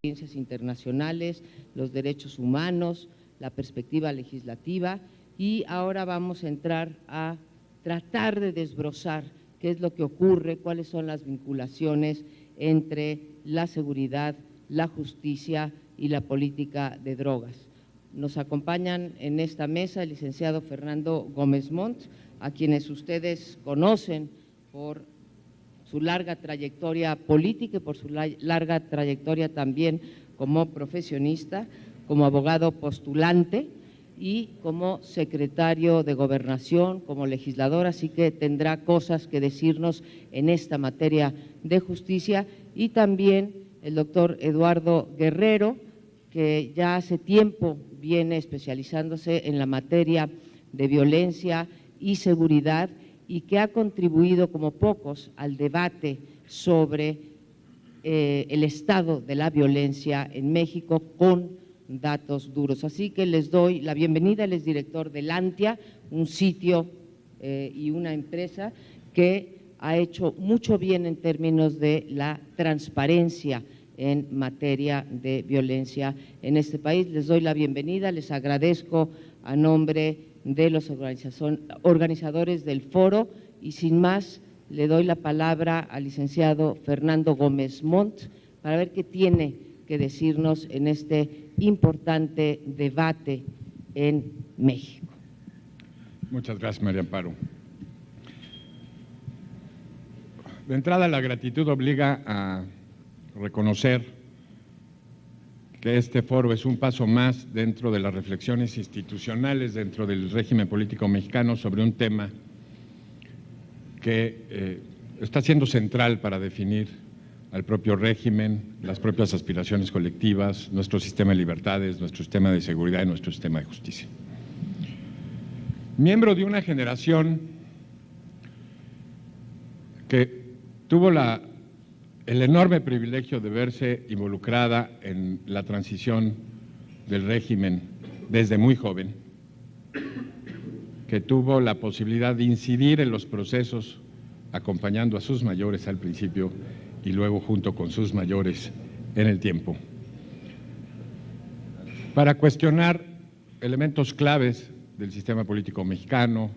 experiencias internacionales, los derechos humanos, la perspectiva legislativa, y ahora vamos a entrar a tratar de desbrozar qué es lo que ocurre, cuáles son las vinculaciones entre la seguridad, la justicia y la política de drogas. Nos acompañan en esta mesa el licenciado Fernando Gómez Montt, a quienes ustedes conocen por su larga trayectoria política y por su larga trayectoria también como profesionista, como abogado postulante y como secretario de Gobernación, como legislador, así que tendrá cosas que decirnos en esta materia de justicia, y también el doctor Eduardo Guerrero, que ya hace tiempo viene especializándose en la materia de violencia y seguridad y que ha contribuido como pocos al debate sobre el estado de la violencia en México con datos duros. Así que les doy la bienvenida. Él es director de Lantia, un sitio y una empresa que ha hecho mucho bien en términos de la transparencia en materia de violencia en este país. Les doy la bienvenida, les agradezco a nombre de los organizadores del foro y sin más le doy la palabra al licenciado Fernando Gómez Montt para ver qué tiene que decirnos en este importante debate en México. Muchas gracias, María Amparo. De entrada, la gratitud obliga a reconocer que este foro es un paso más dentro de las reflexiones institucionales dentro del régimen político mexicano sobre un tema que está siendo central para definir al propio régimen, las propias aspiraciones colectivas, nuestro sistema de libertades, nuestro sistema de seguridad y nuestro sistema de justicia. Miembro de una generación que tuvo el enorme privilegio de verse involucrada en la transición del régimen desde muy joven, que tuvo la posibilidad de incidir en los procesos acompañando a sus mayores al principio y luego junto con sus mayores en el tiempo, para cuestionar elementos claves del sistema político mexicano: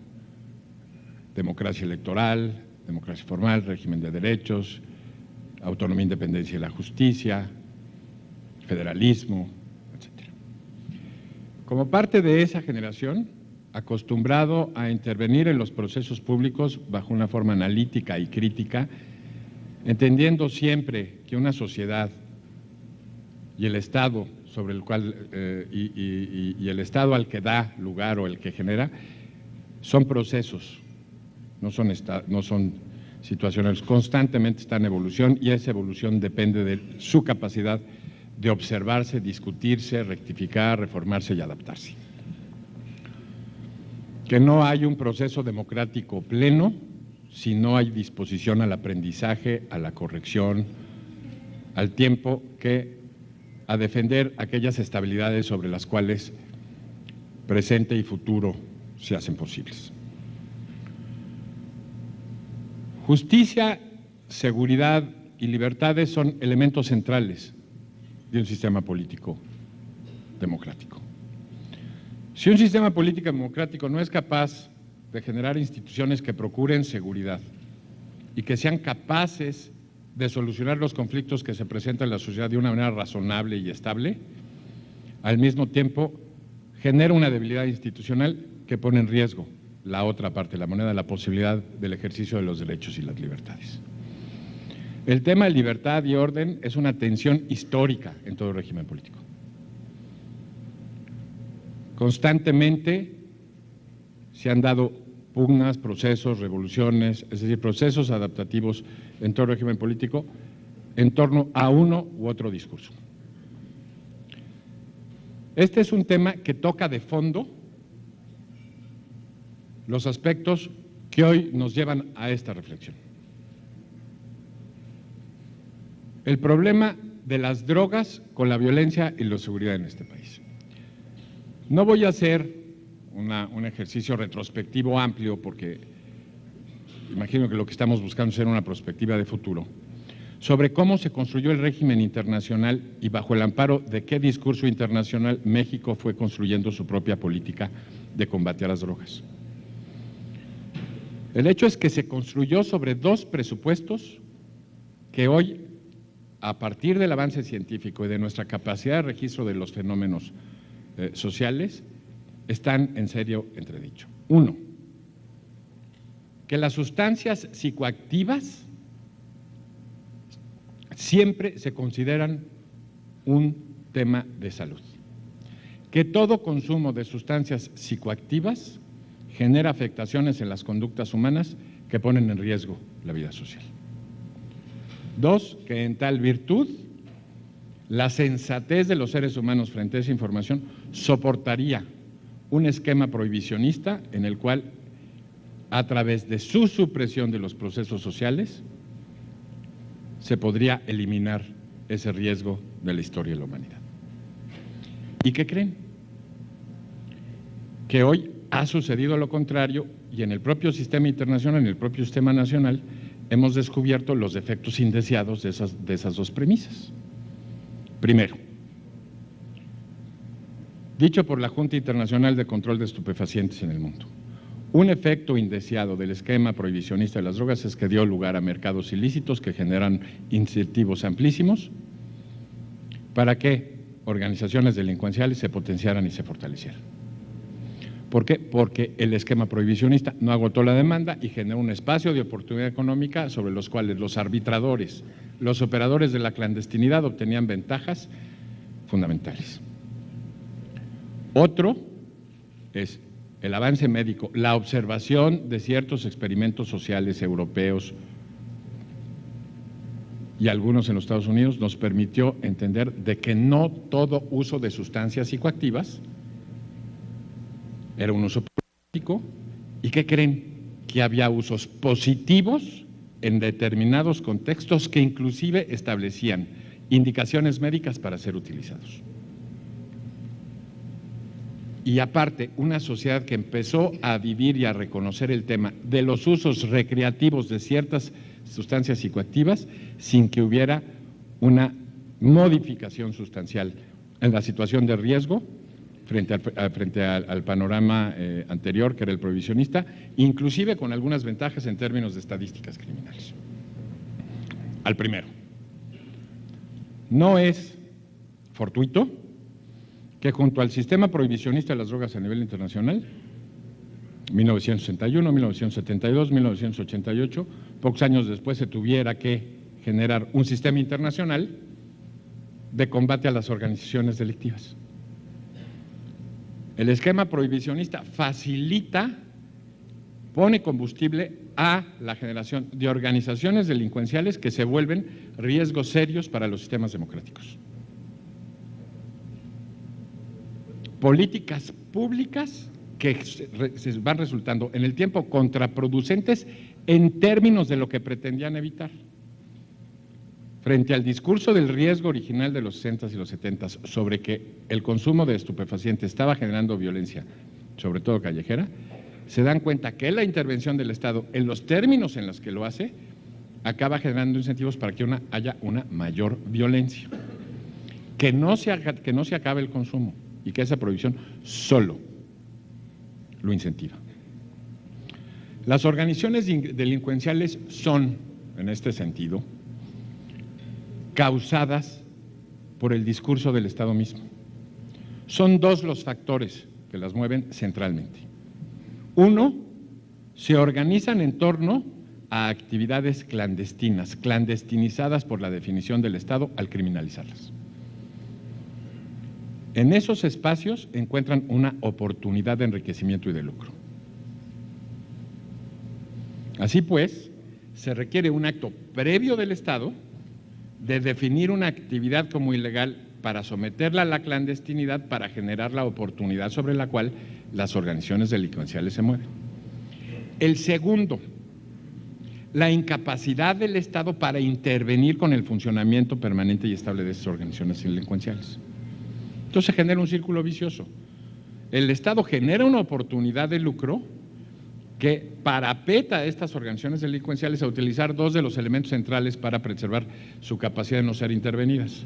democracia electoral, democracia formal, régimen de derechos, autonomía, independencia de la justicia, federalismo, etc. Como parte de esa generación, acostumbrado a intervenir en los procesos públicos bajo una forma analítica y crítica, entendiendo siempre que una sociedad y el Estado sobre el cual y el Estado al que da lugar o el que genera son procesos, no son situaciones, constantemente está en evolución y esa evolución depende de su capacidad de observarse, discutirse, rectificar, reformarse y adaptarse. Que no hay un proceso democrático pleno si no hay disposición al aprendizaje, a la corrección, al tiempo a defender aquellas estabilidades sobre las cuales presente y futuro se hacen posibles. Justicia, seguridad y libertades son elementos centrales de un sistema político democrático. Si un sistema político democrático no es capaz de generar instituciones que procuren seguridad y que sean capaces de solucionar los conflictos que se presentan en la sociedad de una manera razonable y estable, al mismo tiempo genera una debilidad institucional que pone en riesgo la otra parte de la moneda, la posibilidad del ejercicio de los derechos y las libertades. El tema de libertad y orden es una tensión histórica en todo régimen político. Constantemente se han dado pugnas, procesos, revoluciones, es decir, procesos adaptativos en todo régimen político en torno a uno u otro discurso. Este es un tema que toca de fondo los aspectos que hoy nos llevan a esta reflexión. El problema de las drogas con la violencia y la seguridad en este país. No voy a hacer un ejercicio retrospectivo amplio porque imagino que lo que estamos buscando es una perspectiva de futuro. sobre cómo se construyó el régimen internacional y bajo el amparo de qué discurso internacional México fue construyendo su propia política de combate a las drogas. El hecho es que se construyó sobre dos presupuestos que hoy, a partir del avance científico y de nuestra capacidad de registro de los fenómenos sociales, están en serio entredicho. Uno, que las sustancias psicoactivas siempre se consideran un tema de salud, que todo consumo de sustancias psicoactivas genera afectaciones en las conductas humanas que ponen en riesgo la vida social. Dos, que en tal virtud, la sensatez de los seres humanos frente a esa información soportaría un esquema prohibicionista en el cual, a través de su supresión de los procesos sociales, se podría eliminar ese riesgo de la historia de la humanidad. ¿Y qué creen? Que hoy ha sucedido lo contrario y en el propio sistema internacional, en el propio sistema nacional, hemos descubierto los efectos indeseados de esas dos premisas. Primero, dicho por la Junta Internacional de Control de Estupefacientes en el mundo, un efecto indeseado del esquema prohibicionista de las drogas es que dio lugar a mercados ilícitos que generan incentivos amplísimos para que organizaciones delincuenciales se potenciaran y se fortalecieran. ¿Por qué? Porque el esquema prohibicionista no agotó la demanda y generó un espacio de oportunidad económica sobre los cuales los arbitradores, los operadores de la clandestinidad obtenían ventajas fundamentales. Otro es el avance médico, la observación de ciertos experimentos sociales europeos y algunos en los Estados Unidos nos permitió entender de que no todo uso de sustancias psicoactivas era un uso político y que creen que había usos positivos en determinados contextos que inclusive establecían indicaciones médicas para ser utilizados. Y aparte, una sociedad que empezó a vivir y a reconocer el tema de los usos recreativos de ciertas sustancias psicoactivas sin que hubiera una modificación sustancial en la situación de riesgo frente al panorama anterior, que era el prohibicionista, inclusive con algunas ventajas en términos de estadísticas criminales. Al primero, no es fortuito que junto al sistema prohibicionista de las drogas a nivel internacional, 1961, 1972, 1988, pocos años después se tuviera que generar un sistema internacional de combate a las organizaciones delictivas. El esquema prohibicionista facilita, pone combustible a la generación de organizaciones delincuenciales que se vuelven riesgos serios para los sistemas democráticos. Políticas públicas que se van resultando en el tiempo contraproducentes en términos de lo que pretendían evitar. Frente al discurso del riesgo original de los 60s y los 70s sobre que el consumo de estupefacientes estaba generando violencia, sobre todo callejera, se dan cuenta que la intervención del Estado, en los términos en los que lo hace, acaba generando incentivos para que haya una mayor violencia, que no se acabe el consumo y que esa prohibición solo lo incentiva. Las organizaciones delincuenciales son, en este sentido, causadas por el discurso del Estado mismo. Son dos los factores que las mueven centralmente. Uno, se organizan en torno a actividades clandestinas, clandestinizadas por la definición del Estado al criminalizarlas. En esos espacios encuentran una oportunidad de enriquecimiento y de lucro. Así pues, se requiere un acto previo del Estado de definir una actividad como ilegal para someterla a la clandestinidad para generar la oportunidad sobre la cual las organizaciones delincuenciales se mueven. El segundo, la incapacidad del Estado para intervenir con el funcionamiento permanente y estable de esas organizaciones delincuenciales. Entonces se genera un círculo vicioso. El Estado genera una oportunidad de lucro que parapeta a estas organizaciones delincuenciales a utilizar dos de los elementos centrales para preservar su capacidad de no ser intervenidas: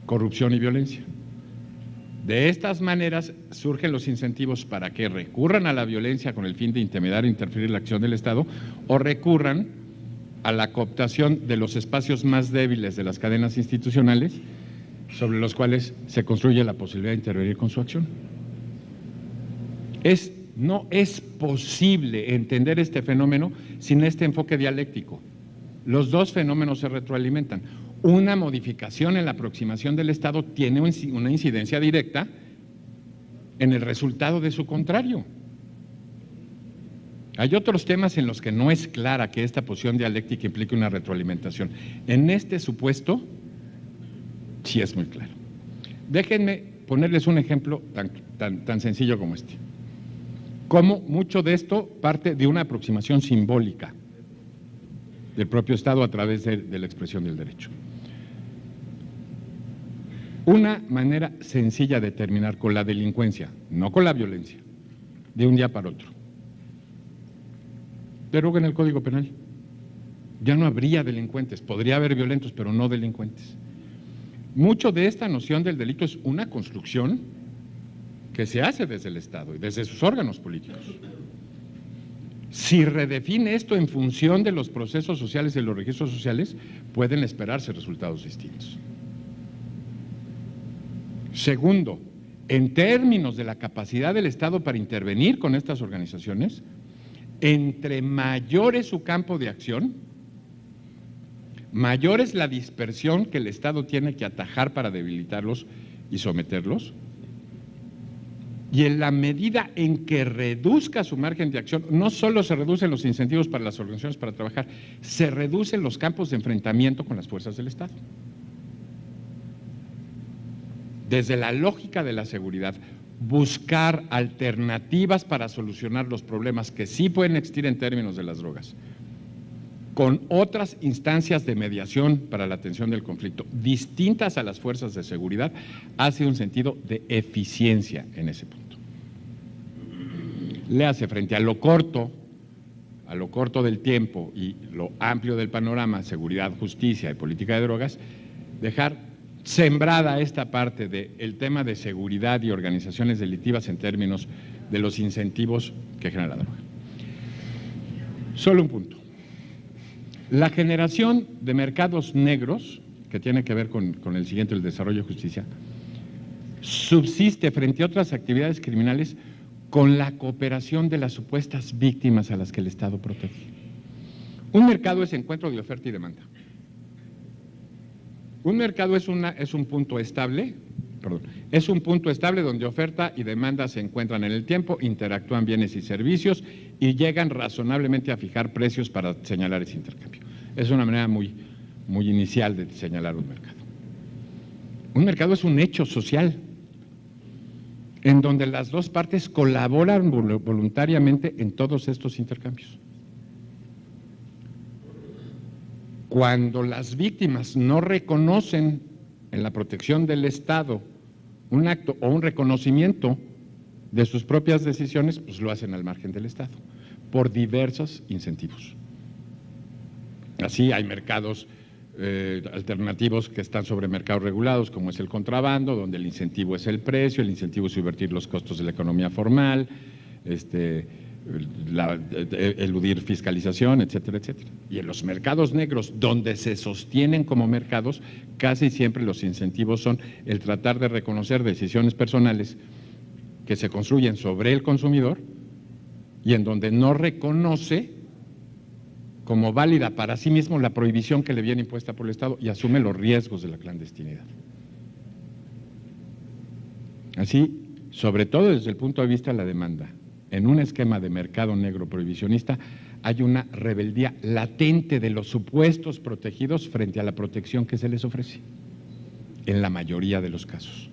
corrupción y violencia. De estas maneras surgen los incentivos para que recurran a la violencia con el fin de intimidar e interferir la acción del Estado, o recurran a la cooptación de los espacios más débiles de las cadenas institucionales sobre los cuales se construye la posibilidad de intervenir con su acción. No es posible entender este fenómeno sin este enfoque dialéctico. Los dos fenómenos se retroalimentan. Una modificación en la aproximación del Estado tiene una incidencia directa en el resultado de su contrario. Hay otros temas en los que no es clara que esta posición dialéctica implique una retroalimentación. En este supuesto, sí es muy claro. Déjenme ponerles un ejemplo tan sencillo como este. Cómo mucho de esto parte de una aproximación simbólica del propio Estado a través de la expresión del derecho. Una manera sencilla de terminar con la delincuencia, no con la violencia, de un día para otro. Deroguen el Código Penal. Ya no habría delincuentes, podría haber violentos, pero no delincuentes. Mucho de esta noción del delito es una construcción que se hace desde el Estado y desde sus órganos políticos. Si redefine esto en función de los procesos sociales y de los registros sociales, pueden esperarse resultados distintos. Segundo, en términos de la capacidad del Estado para intervenir con estas organizaciones, entre mayor es su campo de acción, mayor es la dispersión que el Estado tiene que atajar para debilitarlos y someterlos, y en la medida en que reduzca su margen de acción, no solo se reducen los incentivos para las organizaciones para trabajar, se reducen los campos de enfrentamiento con las fuerzas del Estado. Desde la lógica de la seguridad, buscar alternativas para solucionar los problemas que sí pueden existir en términos de las drogas, con otras instancias de mediación para la atención del conflicto, distintas a las fuerzas de seguridad, hace un sentido de eficiencia en ese punto. Le hace frente a lo corto del tiempo y lo amplio del panorama, seguridad, justicia y política de drogas, dejar sembrada esta parte del tema de seguridad y organizaciones delictivas en términos de los incentivos que genera la droga. Solo un punto. La generación de mercados negros, que tiene que ver con el siguiente, el desarrollo de justicia, subsiste frente a otras actividades criminales con la cooperación de las supuestas víctimas a las que el Estado protege. Un mercado es encuentro de oferta y demanda. Un mercado es un punto estable, donde oferta y demanda se encuentran en el tiempo, interactúan bienes y servicios y llegan razonablemente a fijar precios para señalar ese intercambio. Es una manera muy inicial de señalar un mercado. Un mercado es un hecho social en donde las dos partes colaboran voluntariamente en todos estos intercambios. Cuando las víctimas no reconocen en la protección del Estado un acto o un reconocimiento de sus propias decisiones, pues lo hacen al margen del Estado, por diversos incentivos. Así hay mercados alternativos que están sobre mercados regulados, como es el contrabando, donde el incentivo es el precio, el incentivo es subvertir los costos de la economía formal, eludir fiscalización, etcétera, etcétera. Y en los mercados negros, donde se sostienen como mercados, casi siempre los incentivos son el tratar de reconocer decisiones personales que se construyen sobre el consumidor y en donde no reconoce como válida para sí mismo la prohibición que le viene impuesta por el Estado y asume los riesgos de la clandestinidad. Así, sobre todo desde el punto de vista de la demanda, en un esquema de mercado negro prohibicionista hay una rebeldía latente de los supuestos protegidos frente a la protección que se les ofrece, en la mayoría de los casos.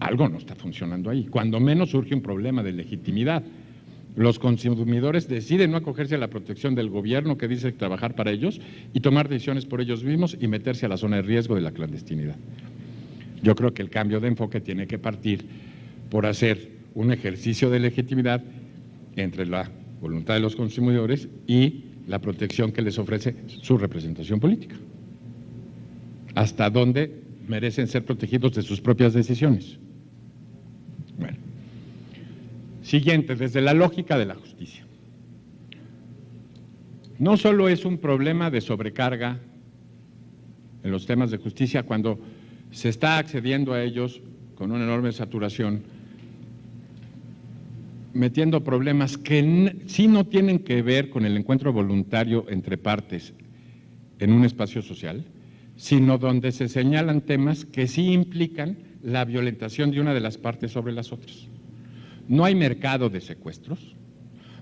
Algo no está funcionando ahí, cuando menos surge un problema de legitimidad. Los consumidores deciden no acogerse a la protección del gobierno que dice trabajar para ellos y tomar decisiones por ellos mismos y meterse a la zona de riesgo de la clandestinidad. Yo creo que el cambio de enfoque tiene que partir por hacer un ejercicio de legitimidad entre la voluntad de los consumidores y la protección que les ofrece su representación política. Hasta dónde merecen ser protegidos de sus propias decisiones. Bueno. Siguiente, desde la lógica de la justicia. No solo es un problema de sobrecarga en los temas de justicia cuando se está accediendo a ellos con una enorme saturación, metiendo problemas que sí no tienen que ver con el encuentro voluntario entre partes en un espacio social, sino donde se señalan temas que sí implican la violentación de una de las partes sobre las otras. No hay mercado de secuestros,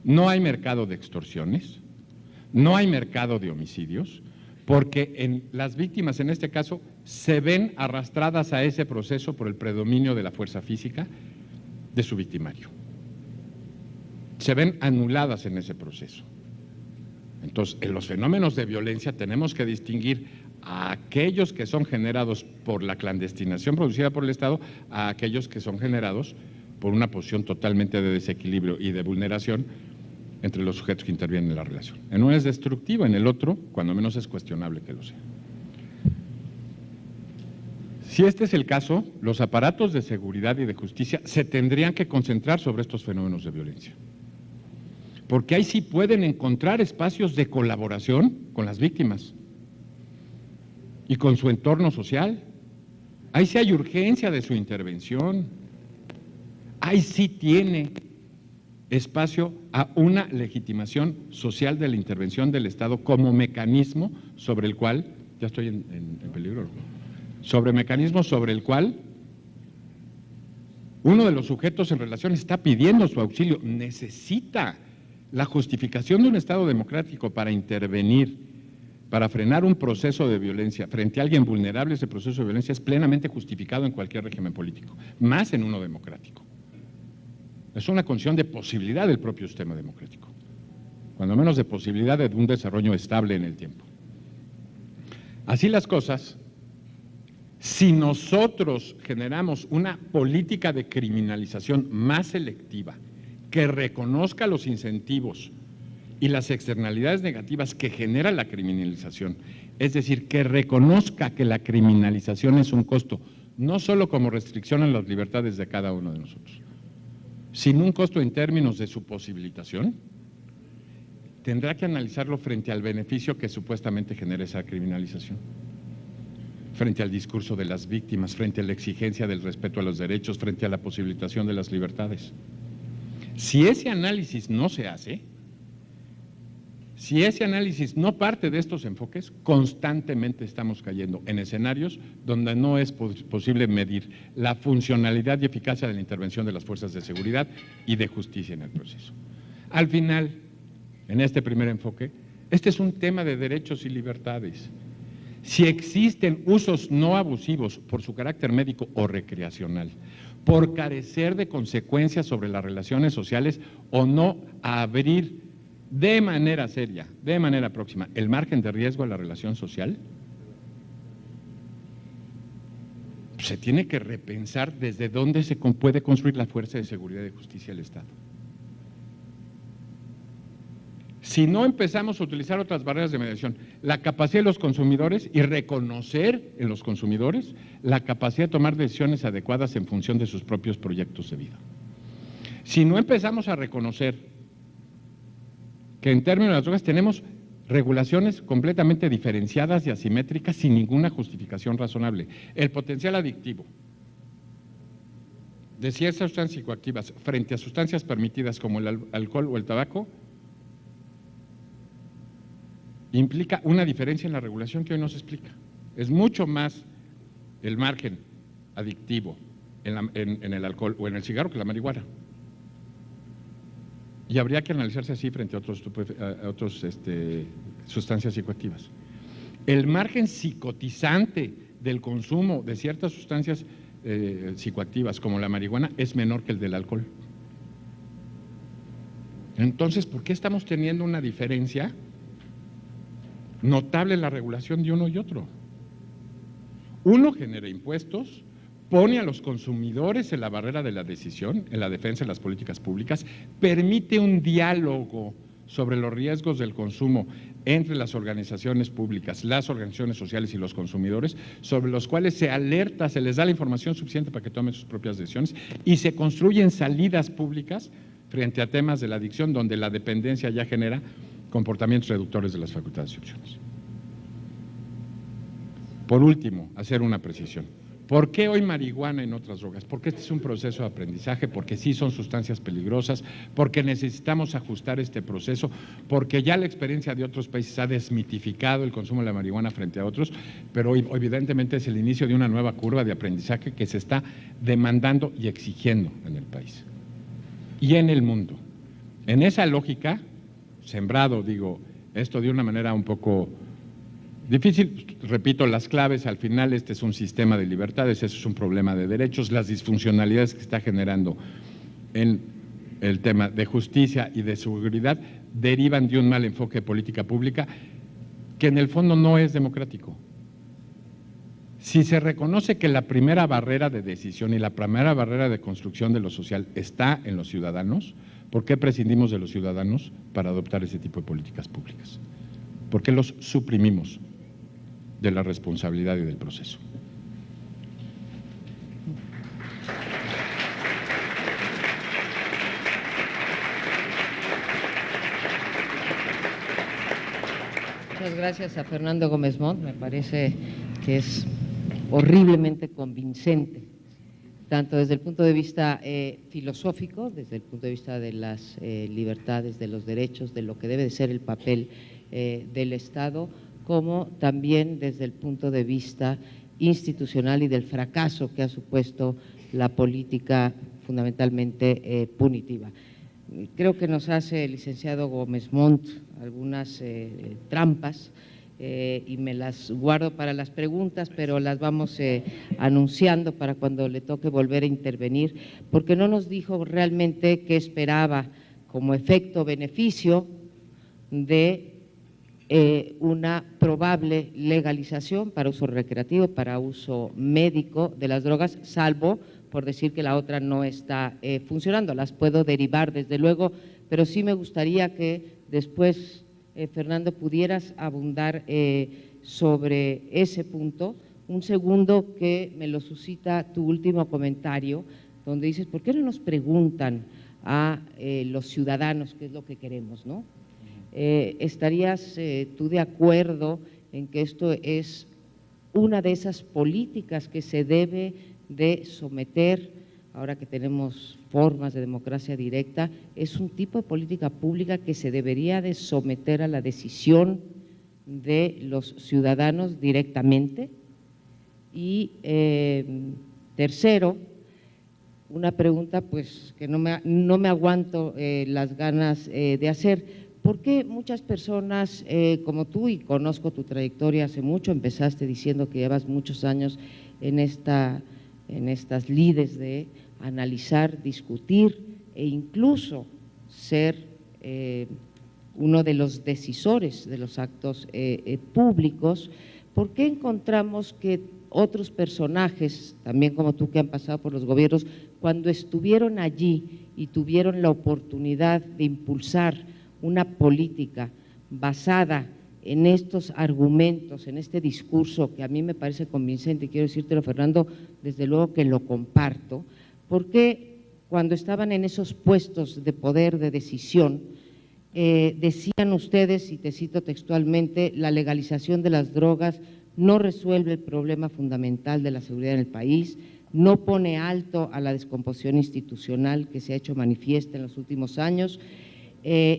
no hay mercado de extorsiones, no hay mercado de homicidios, porque las víctimas en este caso se ven arrastradas a ese proceso por el predominio de la fuerza física de su victimario. Se ven anuladas en ese proceso. Entonces, en los fenómenos de violencia tenemos que distinguir a aquellos que son generados por la clandestinación producida por el Estado a aquellos que son generados por una posición totalmente de desequilibrio y de vulneración entre los sujetos que intervienen en la relación. En uno es destructivo, en el otro, cuando menos es cuestionable que lo sea. Si este es el caso, los aparatos de seguridad y de justicia se tendrían que concentrar sobre estos fenómenos de violencia. Porque ahí sí pueden encontrar espacios de colaboración con las víctimas y con su entorno social. Ahí sí hay urgencia de su intervención. Ahí sí tiene espacio a una legitimación social de la intervención del Estado como mecanismo sobre el cual, ya estoy en peligro, mecanismo sobre el cual uno de los sujetos en relación está pidiendo su auxilio, necesita la justificación de un Estado democrático para intervenir, para frenar un proceso de violencia frente a alguien vulnerable. Ese proceso de violencia es plenamente justificado en cualquier régimen político, más en uno democrático. Es una condición de posibilidad del propio sistema democrático, cuando menos de posibilidad de un desarrollo estable en el tiempo. Así las cosas, si nosotros generamos una política de criminalización más selectiva, que reconozca los incentivos y las externalidades negativas que genera la criminalización, es decir, que reconozca que la criminalización es un costo, no solo como restricción a las libertades de cada uno de nosotros, sino un costo en términos de su posibilitación, tendrá que analizarlo frente al beneficio que supuestamente genera esa criminalización, frente al discurso de las víctimas, frente a la exigencia del respeto a los derechos, frente a la posibilitación de las libertades. Si ese análisis no se hace, si ese análisis no parte de estos enfoques, constantemente estamos cayendo en escenarios donde no es posible medir la funcionalidad y eficacia de la intervención de las fuerzas de seguridad y de justicia en el proceso. Al final, en este primer enfoque, este es un tema de derechos y libertades. Si existen usos no abusivos por su carácter médico o recreacional, por carecer de consecuencias sobre las relaciones sociales o no abrir de manera seria, de manera próxima, el margen de riesgo a la relación social, se tiene que repensar desde dónde se puede construir la fuerza de seguridad y justicia del Estado. Si no empezamos a utilizar otras barreras de mediación, la capacidad de los consumidores y reconocer en los consumidores la capacidad de tomar decisiones adecuadas en función de sus propios proyectos de vida. Si no empezamos a reconocer que en términos de las drogas tenemos regulaciones completamente diferenciadas y asimétricas sin ninguna justificación razonable. El potencial adictivo de ciertas sustancias psicoactivas frente a sustancias permitidas como el alcohol o el tabaco implica una diferencia en la regulación que hoy no se explica. Es mucho más el margen adictivo en el alcohol o en el cigarro que la marihuana. Y habría que analizarse así frente a otras sustancias psicoactivas. El margen psicotizante del consumo de ciertas sustancias psicoactivas como la marihuana es menor que el del alcohol. Entonces, ¿por qué estamos teniendo una diferencia notable en la regulación de uno y otro? Uno genera impuestos, pone a los consumidores en la barrera de la decisión, en la defensa de las políticas públicas, permite un diálogo sobre los riesgos del consumo entre las organizaciones públicas, las organizaciones sociales y los consumidores, sobre los cuales se alerta, se les da la información suficiente para que tomen sus propias decisiones y se construyen salidas públicas frente a temas de la adicción, donde la dependencia ya genera comportamientos reductores de las facultades y opciones. Por último, hacer una precisión. ¿Por qué hoy marihuana y no otras drogas? Porque este es un proceso de aprendizaje, porque sí son sustancias peligrosas, porque necesitamos ajustar este proceso, porque ya la experiencia de otros países ha desmitificado el consumo de la marihuana frente a otros, pero hoy evidentemente es el inicio de una nueva curva de aprendizaje que se está demandando y exigiendo en el país y en el mundo. En esa lógica, sembrado, digo, esto de una manera un poco difícil, repito, las claves, al final este es un sistema de libertades, eso es un problema de derechos, las disfuncionalidades que está generando en el tema de justicia y de seguridad derivan de un mal enfoque de política pública que en el fondo no es democrático. Si se reconoce que la primera barrera de decisión y la primera barrera de construcción de lo social está en los ciudadanos, ¿por qué prescindimos de los ciudadanos para adoptar ese tipo de políticas públicas? ¿Por qué los suprimimos de la responsabilidad y del proceso? Muchas gracias a Fernando Gómez Montt, me parece que es horriblemente convincente, tanto desde el punto de vista filosófico, desde el punto de vista de las libertades, de los derechos, de lo que debe de ser el papel del Estado, como también desde el punto de vista institucional y del fracaso que ha supuesto la política fundamentalmente punitiva. Creo que nos hace el licenciado Gómez Montt algunas trampas y me las guardo para las preguntas, pero las vamos anunciando para cuando le toque volver a intervenir, porque no nos dijo realmente qué esperaba como efecto beneficio de una probable legalización para uso recreativo, para uso médico de las drogas, salvo por decir que la otra no está funcionando. Las puedo derivar desde luego, pero sí me gustaría que después, Fernando, pudieras abundar sobre ese punto. Un segundo que me lo suscita tu último comentario, donde dices, ¿por qué no nos preguntan a los ciudadanos qué es lo que queremos, no? ¿Estarías tú de acuerdo en que esto es una de esas políticas que se debe de someter, ahora que tenemos formas de democracia directa, es un tipo de política pública que se debería de someter a la decisión de los ciudadanos directamente? Y tercero, una pregunta pues que no me aguanto las ganas de hacer. ¿Por qué muchas personas como tú, y conozco tu trayectoria hace mucho, empezaste diciendo que llevas muchos años en estas lides de analizar, discutir e incluso ser uno de los decisores de los actos públicos, ¿por qué encontramos que otros personajes, también como tú que han pasado por los gobiernos, cuando estuvieron allí y tuvieron la oportunidad de impulsar una política basada en estos argumentos, en este discurso que a mí me parece convincente, y quiero decírtelo, Fernando, desde luego que lo comparto, porque cuando estaban en esos puestos de poder, de decisión, decían ustedes, y te cito textualmente, la legalización de las drogas no resuelve el problema fundamental de la seguridad en el país, no pone alto a la descomposición institucional que se ha hecho manifiesta en los últimos años,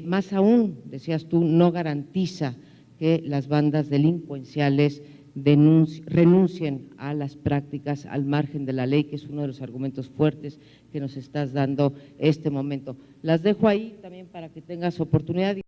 más aún, decías tú, no garantiza que las bandas delincuenciales renuncien a las prácticas al margen de la ley, que es uno de los argumentos fuertes que nos estás dando este momento. Las dejo ahí también para que tengas oportunidad.